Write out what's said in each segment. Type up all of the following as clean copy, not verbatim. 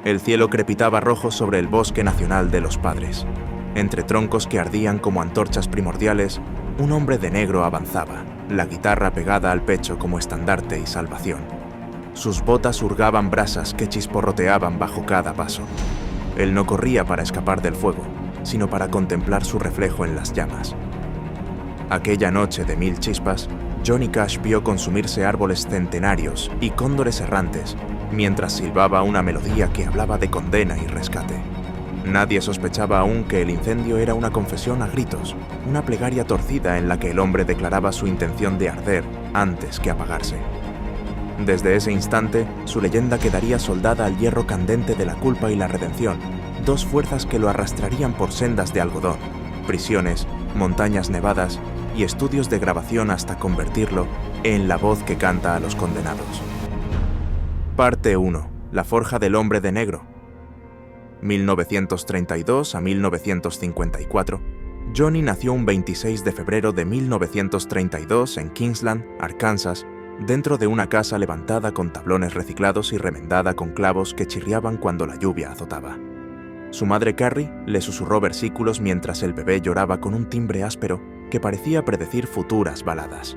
El cielo crepitaba rojo sobre el bosque nacional de los padres. Entre troncos que ardían como antorchas primordiales, un hombre de negro avanzaba, la guitarra pegada al pecho como estandarte y salvación. Sus botas hurgaban brasas que chisporroteaban bajo cada paso. Él no corría para escapar del fuego, sino para contemplar su reflejo en las llamas. Aquella noche de 1000 chispas, Johnny Cash vio consumirse árboles centenarios y cóndores errantes, mientras silbaba una melodía que hablaba de condena y rescate. Nadie sospechaba aún que el incendio era una confesión a gritos, una plegaria torcida en la que el hombre declaraba su intención de arder antes que apagarse. Desde ese instante, su leyenda quedaría soldada al hierro candente de la culpa y la redención, dos fuerzas que lo arrastrarían por sendas de algodón, prisiones, montañas nevadas y estudios de grabación hasta convertirlo en la voz que canta a los condenados. Parte 1. La forja del hombre de negro. 1932 a 1954, Johnny nació un 26 de febrero de 1932 en Kingsland, Arkansas, dentro de una casa levantada con tablones reciclados y remendada con clavos que chirriaban cuando la lluvia azotaba. Su madre Carrie le susurró versículos mientras el bebé lloraba con un timbre áspero que parecía predecir futuras baladas.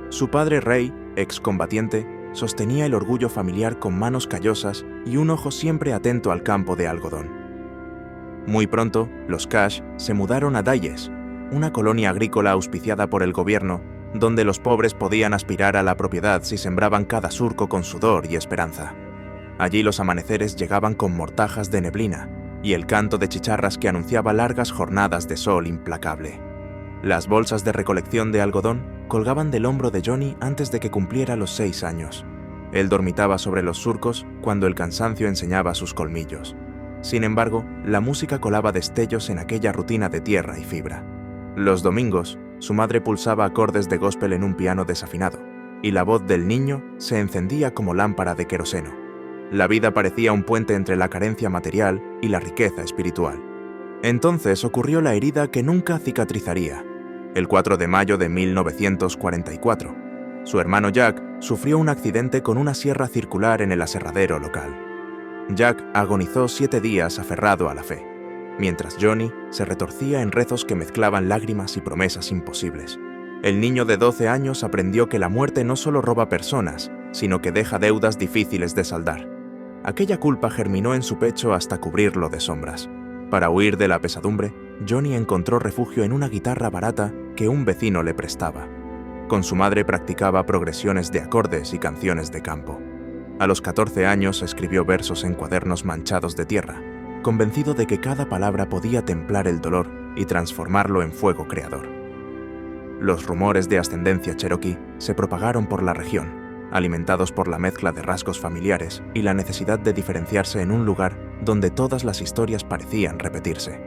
Su padre Ray, excombatiente, sostenía el orgullo familiar con manos callosas y un ojo siempre atento al campo de algodón. Muy pronto, los Cash se mudaron a Dalles, una colonia agrícola auspiciada por el gobierno, donde los pobres podían aspirar a la propiedad si sembraban cada surco con sudor y esperanza. Allí los amaneceres llegaban con mortajas de neblina y el canto de chicharras que anunciaba largas jornadas de sol implacable. Las bolsas de recolección de algodón colgaban del hombro de Johnny antes de que cumpliera los 6 años. Él dormitaba sobre los surcos cuando el cansancio enseñaba sus colmillos. Sin embargo, la música colaba destellos en aquella rutina de tierra y fibra. Los domingos, su madre pulsaba acordes de gospel en un piano desafinado, y la voz del niño se encendía como lámpara de queroseno. La vida parecía un puente entre la carencia material y la riqueza espiritual. Entonces ocurrió la herida que nunca cicatrizaría. El 4 de mayo de 1944, su hermano Jack sufrió un accidente con una sierra circular en el aserradero local. Jack agonizó 7 días aferrado a la fe, mientras Johnny se retorcía en rezos que mezclaban lágrimas y promesas imposibles. El niño de 12 años aprendió que la muerte no solo roba personas, sino que deja deudas difíciles de saldar. Aquella culpa germinó en su pecho hasta cubrirlo de sombras. Para huir de la pesadumbre, Johnny encontró refugio en una guitarra barata que un vecino le prestaba. Con su madre practicaba progresiones de acordes y canciones de campo. A los 14 años escribió versos en cuadernos manchados de tierra, convencido de que cada palabra podía templar el dolor y transformarlo en fuego creador. Los rumores de ascendencia cherokee se propagaron por la región, alimentados por la mezcla de rasgos familiares y la necesidad de diferenciarse en un lugar donde todas las historias parecían repetirse.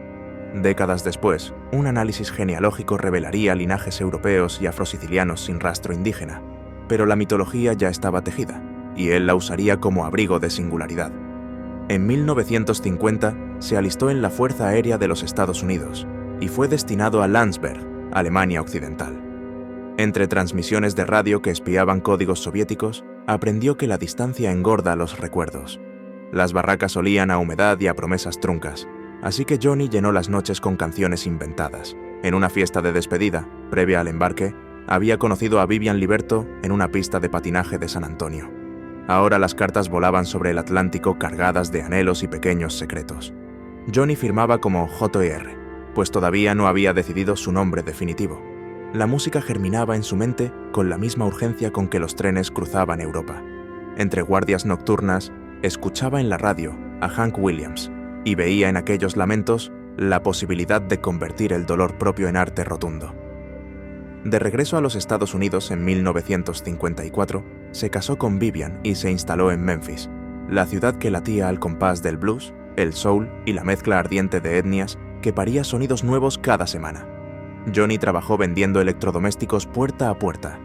Décadas después, un análisis genealógico revelaría linajes europeos y afrosicilianos sin rastro indígena, pero la mitología ya estaba tejida, y él la usaría como abrigo de singularidad. En 1950 se alistó en la Fuerza Aérea de los Estados Unidos y fue destinado a Landsberg, Alemania Occidental. Entre transmisiones de radio que espiaban códigos soviéticos, aprendió que la distancia engorda los recuerdos. Las barracas olían a humedad y a promesas truncas, así que Johnny llenó las noches con canciones inventadas. En una fiesta de despedida, previa al embarque, había conocido a Vivian Liberto en una pista de patinaje de San Antonio. Ahora las cartas volaban sobre el Atlántico cargadas de anhelos y pequeños secretos. Johnny firmaba como J.R., pues todavía no había decidido su nombre definitivo. La música germinaba en su mente con la misma urgencia con que los trenes cruzaban Europa. Entre guardias nocturnas, escuchaba en la radio a Hank Williams y veía en aquellos lamentos la posibilidad de convertir el dolor propio en arte rotundo. De regreso a los Estados Unidos en 1954, se casó con Vivian y se instaló en Memphis, la ciudad que latía al compás del blues, el soul y la mezcla ardiente de etnias que paría sonidos nuevos cada semana. Johnny trabajó vendiendo electrodomésticos puerta a puerta.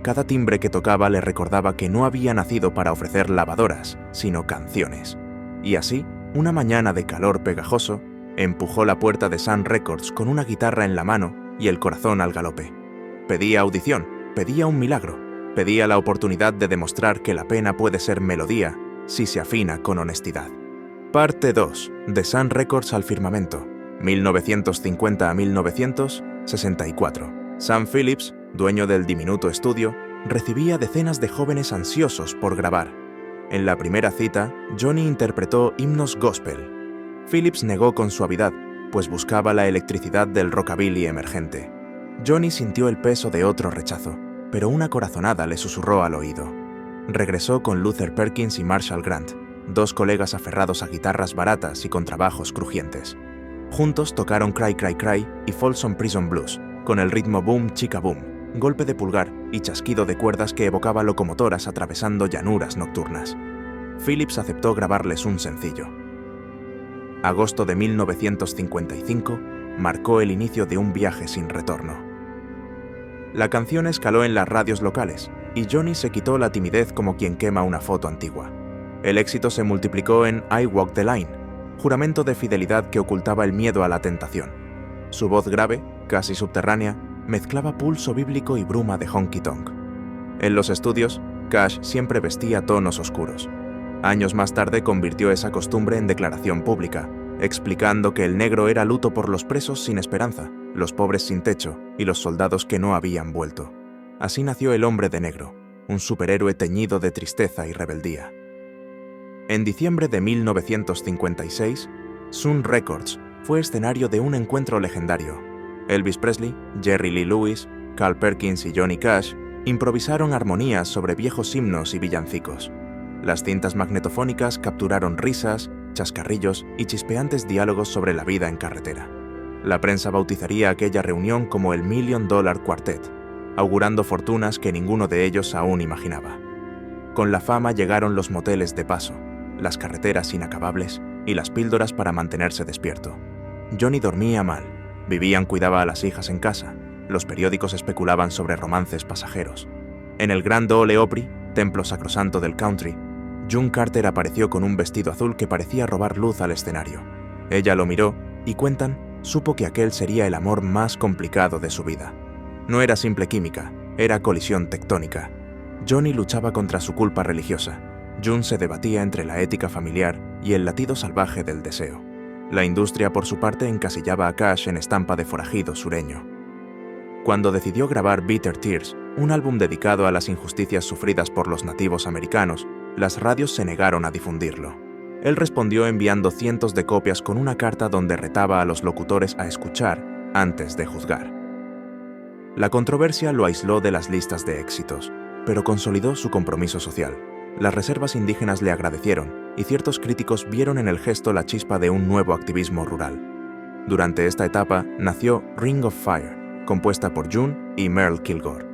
Cada timbre que tocaba le recordaba que no había nacido para ofrecer lavadoras, sino canciones. Y así, una mañana de calor pegajoso, empujó la puerta de Sun Records con una guitarra en la mano y el corazón al galope. Pedía audición, pedía un milagro, pedía la oportunidad de demostrar que la pena puede ser melodía si se afina con honestidad. Parte 2. De Sun Records al firmamento, 1950 a 1964. Sam Phillips, dueño del diminuto estudio, recibía decenas de jóvenes ansiosos por grabar. En la primera cita, Johnny interpretó himnos gospel. Phillips negó con suavidad, pues buscaba la electricidad del rockabilly emergente. Johnny sintió el peso de otro rechazo, pero una corazonada le susurró al oído. Regresó con Luther Perkins y Marshall Grant, dos colegas aferrados a guitarras baratas y contrabajos crujientes. Juntos tocaron Cry Cry Cry y Folsom Prison Blues, con el ritmo boom chica boom, golpe de pulgar y chasquido de cuerdas que evocaba locomotoras atravesando llanuras nocturnas. Phillips aceptó grabarles un sencillo. Agosto de 1955 marcó el inicio de un viaje sin retorno. La canción escaló en las radios locales y Johnny se quitó la timidez como quien quema una foto antigua. El éxito se multiplicó en I Walk the Line, juramento de fidelidad que ocultaba el miedo a la tentación. Su voz grave, casi subterránea, mezclaba pulso bíblico y bruma de honky tonk. En los estudios, Cash siempre vestía tonos oscuros. Años más tarde convirtió esa costumbre en declaración pública, explicando que el negro era luto por los presos sin esperanza, los pobres sin techo y los soldados que no habían vuelto. Así nació el Hombre de Negro, un superhéroe teñido de tristeza y rebeldía. En diciembre de 1956, Sun Records fue escenario de un encuentro legendario. Elvis Presley, Jerry Lee Lewis, Carl Perkins y Johnny Cash improvisaron armonías sobre viejos himnos y villancicos. Las cintas magnetofónicas capturaron risas, chascarrillos y chispeantes diálogos sobre la vida en carretera. La prensa bautizaría aquella reunión como el $1 Million Quartet, augurando fortunas que ninguno de ellos aún imaginaba. Con la fama llegaron los moteles de paso, las carreteras inacabables y las píldoras para mantenerse despierto. Johnny dormía mal, Vivian cuidaba a las hijas en casa, los periódicos especulaban sobre romances pasajeros. En el Grand Ole Opry, templo sacrosanto del country, June Carter apareció con un vestido azul que parecía robar luz al escenario. Ella lo miró y, cuentan, supo que aquel sería el amor más complicado de su vida. No era simple química, era colisión tectónica. Johnny luchaba contra su culpa religiosa. June se debatía entre la ética familiar y el latido salvaje del deseo. La industria, por su parte, encasillaba a Cash en estampa de forajido sureño. Cuando decidió grabar Bitter Tears, un álbum dedicado a las injusticias sufridas por los nativos americanos, las radios se negaron a difundirlo. Él respondió enviando cientos de copias con una carta donde retaba a los locutores a escuchar antes de juzgar. La controversia lo aisló de las listas de éxitos, pero consolidó su compromiso social. Las reservas indígenas le agradecieron, y ciertos críticos vieron en el gesto la chispa de un nuevo activismo rural. Durante esta etapa nació Ring of Fire, compuesta por June y Merle Kilgore.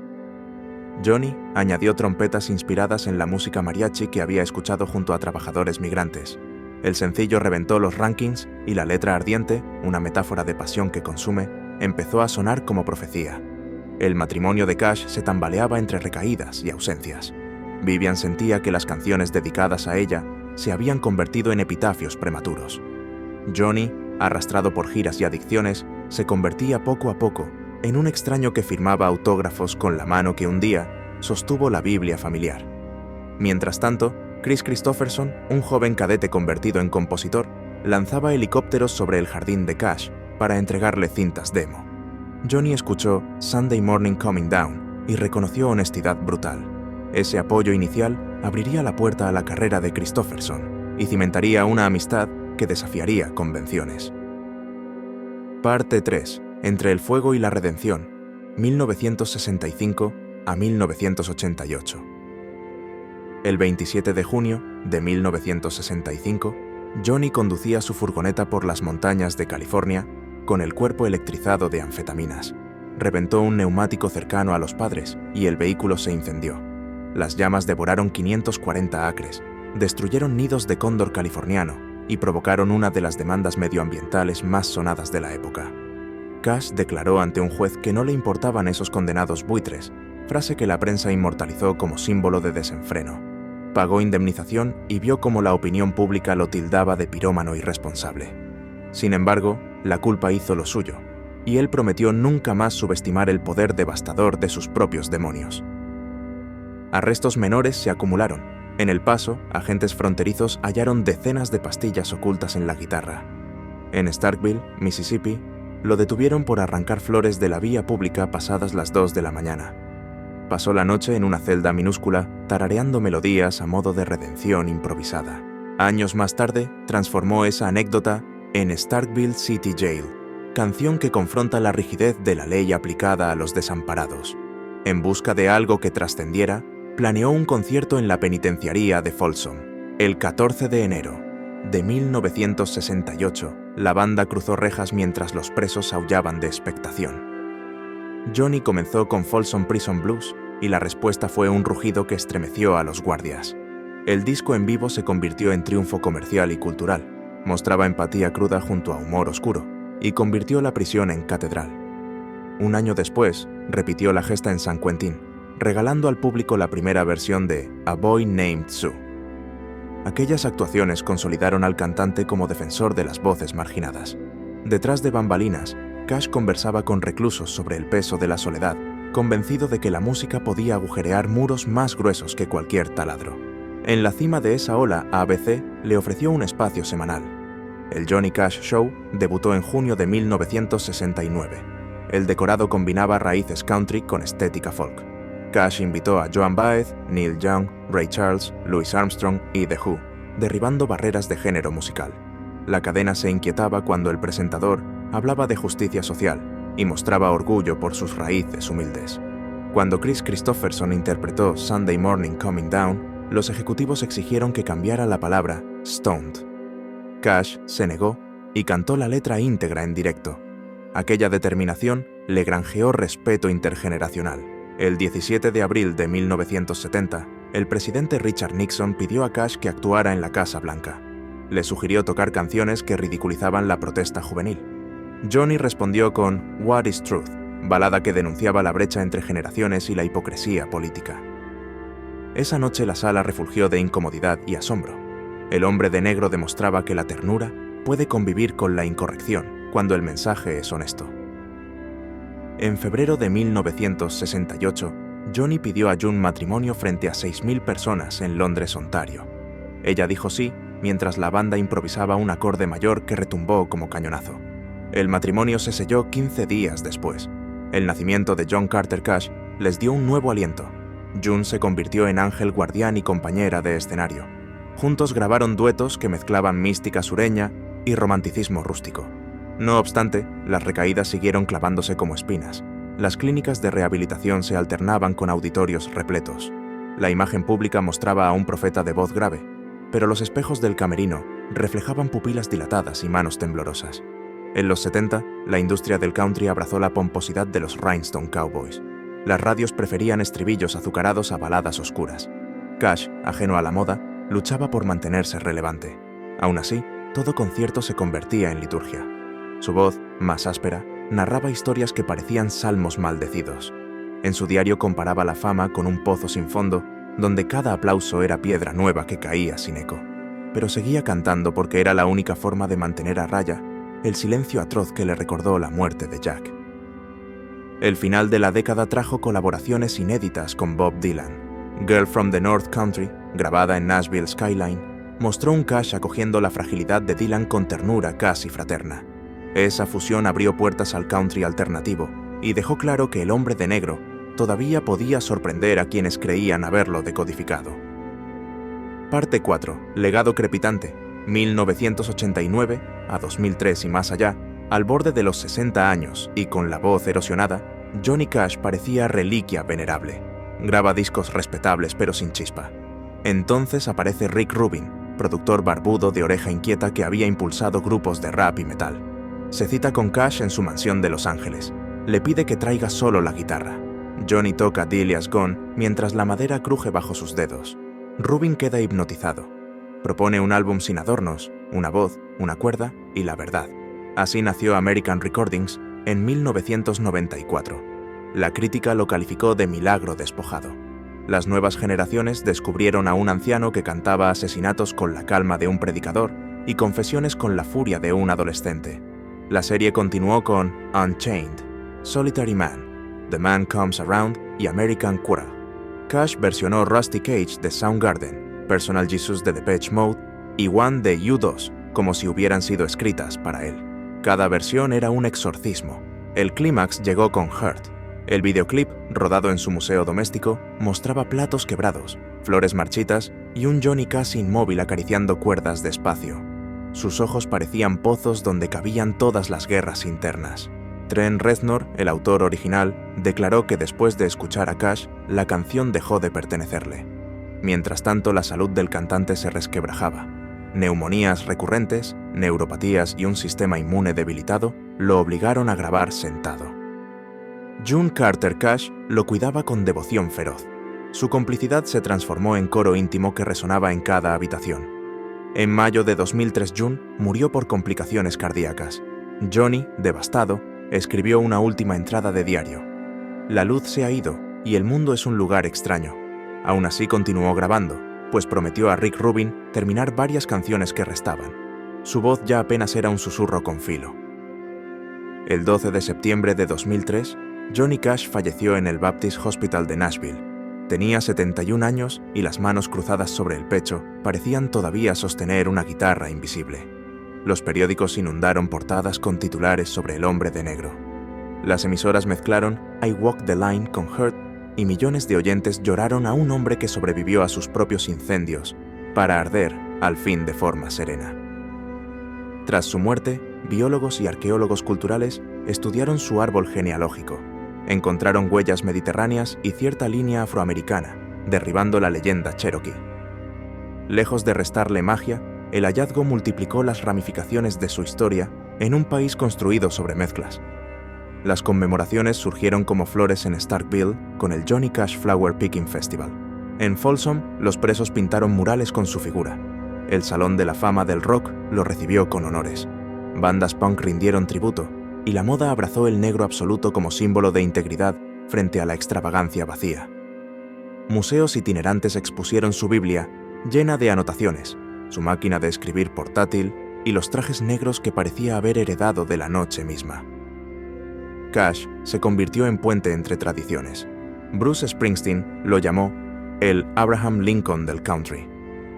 Johnny añadió trompetas inspiradas en la música mariachi que había escuchado junto a trabajadores migrantes. El sencillo reventó los rankings y la letra ardiente, una metáfora de pasión que consume, empezó a sonar como profecía. El matrimonio de Cash se tambaleaba entre recaídas y ausencias. Vivian sentía que las canciones dedicadas a ella se habían convertido en epitafios prematuros. Johnny, arrastrado por giras y adicciones, se convertía poco a poco en un extraño que firmaba autógrafos con la mano que un día sostuvo la Biblia familiar. Mientras tanto, Chris Christopherson, un joven cadete convertido en compositor, lanzaba helicópteros sobre el jardín de Cash para entregarle cintas demo. Johnny escuchó Sunday Morning Coming Down y reconoció honestidad brutal. Ese apoyo inicial abriría la puerta a la carrera de Christopherson y cimentaría una amistad que desafiaría convenciones. Parte 3. Entre el fuego y la redención, 1965 a 1988. El 27 de junio de 1965, Johnny conducía su furgoneta por las montañas de California con el cuerpo electrizado de anfetaminas. Reventó un neumático cercano a los padres y el vehículo se incendió. Las llamas devoraron 540 acres, destruyeron nidos de cóndor californiano y provocaron una de las demandas medioambientales más sonadas de la época. Cash declaró ante un juez que no le importaban esos condenados buitres, frase que la prensa inmortalizó como símbolo de desenfreno. Pagó indemnización y vio cómo la opinión pública lo tildaba de pirómano irresponsable. Sin embargo, la culpa hizo lo suyo, y él prometió nunca más subestimar el poder devastador de sus propios demonios. Arrestos menores se acumularon, En El Paso, agentes fronterizos hallaron decenas de pastillas ocultas en la guitarra. En Starkville, Mississippi, lo detuvieron por arrancar flores de la vía pública pasadas las 2 de la mañana. Pasó la noche en una celda minúscula, tarareando melodías a modo de redención improvisada. Años más tarde, transformó esa anécdota en Starkville City Jail, canción que confronta la rigidez de la ley aplicada a los desamparados. En busca de algo que trascendiera, planeó un concierto en la penitenciaría de Folsom. El 14 de enero de 1968, la banda cruzó rejas mientras los presos aullaban de expectación. Johnny comenzó con Folsom Prison Blues y la respuesta fue un rugido que estremeció a los guardias. El disco en vivo se convirtió en triunfo comercial y cultural, mostraba empatía cruda junto a humor oscuro y convirtió la prisión en catedral. Un año después, repitió la gesta en San Quentin, regalando al público la primera versión de A Boy Named Sue. Aquellas actuaciones consolidaron al cantante como defensor de las voces marginadas. Detrás de bambalinas, Cash conversaba con reclusos sobre el peso de la soledad, convencido de que la música podía agujerear muros más gruesos que cualquier taladro. En la cima de esa ola, ABC le ofreció un espacio semanal. El Johnny Cash Show debutó en junio de 1969. El decorado combinaba raíces country con estética folk. Cash invitó a Joan Baez, Neil Young, Ray Charles, Louis Armstrong y The Who, derribando barreras de género musical. La cadena se inquietaba cuando el presentador hablaba de justicia social y mostraba orgullo por sus raíces humildes. Cuando Chris Christopherson interpretó Sunday Morning Coming Down, los ejecutivos exigieron que cambiara la palabra stoned. Cash se negó y cantó la letra íntegra en directo. Aquella determinación le granjeó respeto intergeneracional. El 17 de abril de 1970, el presidente Richard Nixon pidió a Cash que actuara en la Casa Blanca. Le sugirió tocar canciones que ridiculizaban la protesta juvenil. Johnny respondió con What is Truth, balada que denunciaba la brecha entre generaciones y la hipocresía política. Esa noche la sala refugió de incomodidad y asombro. El hombre de negro demostraba que la ternura puede convivir con la incorrección cuando el mensaje es honesto. En febrero de 1968, Johnny pidió a June matrimonio frente a 6.000 personas en Londres, Ontario. Ella dijo sí, mientras la banda improvisaba un acorde mayor que retumbó como cañonazo. El matrimonio se selló 15 días después. El nacimiento de John Carter Cash les dio un nuevo aliento. June se convirtió en ángel guardián y compañera de escenario. Juntos grabaron duetos que mezclaban mística sureña y romanticismo rústico. No obstante, las recaídas siguieron clavándose como espinas. Las clínicas de rehabilitación se alternaban con auditorios repletos. La imagen pública mostraba a un profeta de voz grave, pero los espejos del camerino reflejaban pupilas dilatadas y manos temblorosas. En los 70, la industria del country abrazó la pomposidad de los Rhinestone Cowboys. Las radios preferían estribillos azucarados a baladas oscuras. Cash, ajeno a la moda, luchaba por mantenerse relevante. Aún así, todo concierto se convertía en liturgia. Su voz, más áspera, narraba historias que parecían salmos maldecidos. En su diario comparaba la fama con un pozo sin fondo, donde cada aplauso era piedra nueva que caía sin eco. Pero seguía cantando porque era la única forma de mantener a raya el silencio atroz que le recordó la muerte de Jack. El final de la década trajo colaboraciones inéditas con Bob Dylan. Girl from the North Country, grabada en Nashville Skyline, mostró un Cash acogiendo la fragilidad de Dylan con ternura casi fraterna. Esa fusión abrió puertas al country alternativo y dejó claro que el hombre de negro todavía podía sorprender a quienes creían haberlo decodificado. Parte 4. Legado crepitante. 1989 a 2003 y más allá, al borde de los 60 años y con la voz erosionada, Johnny Cash parecía reliquia venerable. Graba discos respetables pero sin chispa. Entonces aparece Rick Rubin, productor barbudo de oreja inquieta que había impulsado grupos de rap y metal. Se cita con Cash en su mansión de Los Ángeles. Le pide que traiga solo la guitarra. Johnny toca Delia's Gone mientras la madera cruje bajo sus dedos. Rubin queda hipnotizado. Propone un álbum sin adornos, una voz, una cuerda y la verdad. Así nació American Recordings en 1994. La crítica lo calificó de milagro despojado. Las nuevas generaciones descubrieron a un anciano que cantaba asesinatos con la calma de un predicador y confesiones con la furia de un adolescente. La serie continuó con Unchained, Solitary Man, The Man Comes Around y American Quarrel. Cash versionó Rusty Cage de Soundgarden Personal Jesus de Depeche Mode y One de U2, como si hubieran sido escritas para él. Cada versión era un exorcismo. El clímax llegó con Hurt. El videoclip, rodado en su museo doméstico, mostraba platos quebrados, flores marchitas y un Johnny Cash inmóvil acariciando cuerdas despacio. Sus ojos parecían pozos donde cabían todas las guerras internas. Trent Reznor, el autor original, declaró que después de escuchar a Cash, la canción dejó de pertenecerle. Mientras tanto, la salud del cantante se resquebrajaba. Neumonías recurrentes, neuropatías y un sistema inmune debilitado lo obligaron a grabar sentado. June Carter Cash lo cuidaba con devoción feroz. Su complicidad se transformó en coro íntimo que resonaba en cada habitación. En mayo de 2003, June murió por complicaciones cardíacas. Johnny, devastado, escribió una última entrada de diario. La luz se ha ido y el mundo es un lugar extraño. Aún así continuó grabando, pues prometió a Rick Rubin terminar varias canciones que restaban. Su voz ya apenas era un susurro con filo. El 12 de septiembre de 2003, Johnny Cash falleció en el Baptist Hospital de Nashville. Tenía 71 años y las manos cruzadas sobre el pecho parecían todavía sostener una guitarra invisible. Los periódicos inundaron portadas con titulares sobre el hombre de negro. Las emisoras mezclaron I Walk the Line con Hurt y millones de oyentes lloraron a un hombre que sobrevivió a sus propios incendios para arder al fin de forma serena. Tras su muerte, biólogos y arqueólogos culturales estudiaron su árbol genealógico. Encontraron huellas mediterráneas y cierta línea afroamericana, derribando la leyenda cherokee. Lejos de restarle magia, el hallazgo multiplicó las ramificaciones de su historia en un país construido sobre mezclas. Las conmemoraciones surgieron como flores en Starkville con el Johnny Cash Flower Picking Festival. En Folsom, los presos pintaron murales con su figura. El Salón de la Fama del Rock lo recibió con honores. Bandas punk rindieron tributo, y la moda abrazó el negro absoluto como símbolo de integridad frente a la extravagancia vacía. Museos itinerantes expusieron su Biblia, llena de anotaciones, su máquina de escribir portátil y los trajes negros que parecía haber heredado de la noche misma. Cash se convirtió en puente entre tradiciones. Bruce Springsteen lo llamó el Abraham Lincoln del country.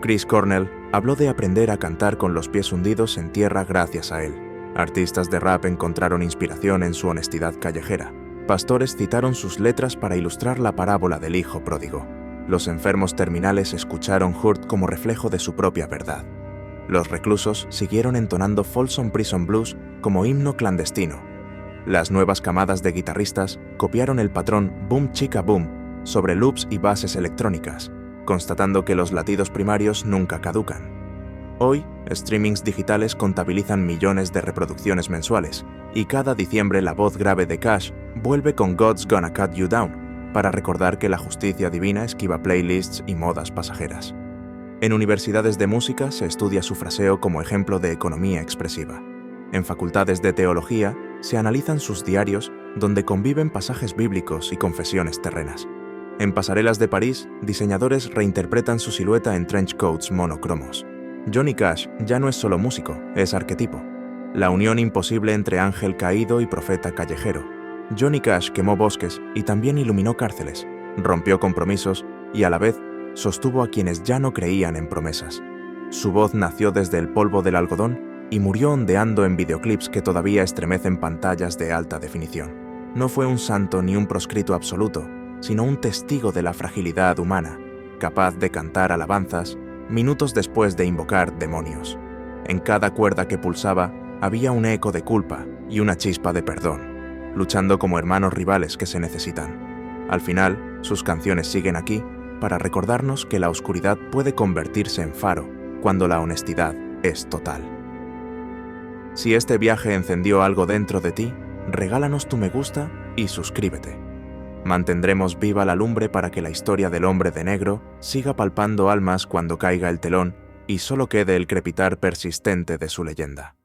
Chris Cornell habló de aprender a cantar con los pies hundidos en tierra gracias a él. Artistas de rap encontraron inspiración en su honestidad callejera. Pastores citaron sus letras para ilustrar la parábola del hijo pródigo. Los enfermos terminales escucharon Hurt como reflejo de su propia verdad. Los reclusos siguieron entonando Folsom Prison Blues como himno clandestino. Las nuevas camadas de guitarristas copiaron el patrón Boom Chicka Boom sobre loops y bases electrónicas, constatando que los latidos primarios nunca caducan. Hoy, streamings digitales contabilizan millones de reproducciones mensuales, y cada diciembre la voz grave de Cash vuelve con God's Gonna Cut You Down, para recordar que la justicia divina esquiva playlists y modas pasajeras. En universidades de música se estudia su fraseo como ejemplo de economía expresiva. En facultades de teología se analizan sus diarios donde conviven pasajes bíblicos y confesiones terrenas. En pasarelas de París, diseñadores reinterpretan su silueta en trench coats monocromos. Johnny Cash ya no es solo músico, es arquetipo. La unión imposible entre ángel caído y profeta callejero. Johnny Cash quemó bosques y también iluminó cárceles, rompió compromisos y a la vez sostuvo a quienes ya no creían en promesas. Su voz nació desde el polvo del algodón y murió ondeando en videoclips que todavía estremecen pantallas de alta definición. No fue un santo ni un proscrito absoluto, sino un testigo de la fragilidad humana, capaz de cantar alabanzas minutos después de invocar demonios. En cada cuerda que pulsaba había un eco de culpa y una chispa de perdón, luchando como hermanos rivales que se necesitan. Al final, sus canciones siguen aquí para recordarnos que la oscuridad puede convertirse en faro cuando la honestidad es total. Si este viaje encendió algo dentro de ti, regálanos tu me gusta y suscríbete. Mantendremos viva la lumbre para que la historia del hombre de negro siga palpando almas cuando caiga el telón y solo quede el crepitar persistente de su leyenda.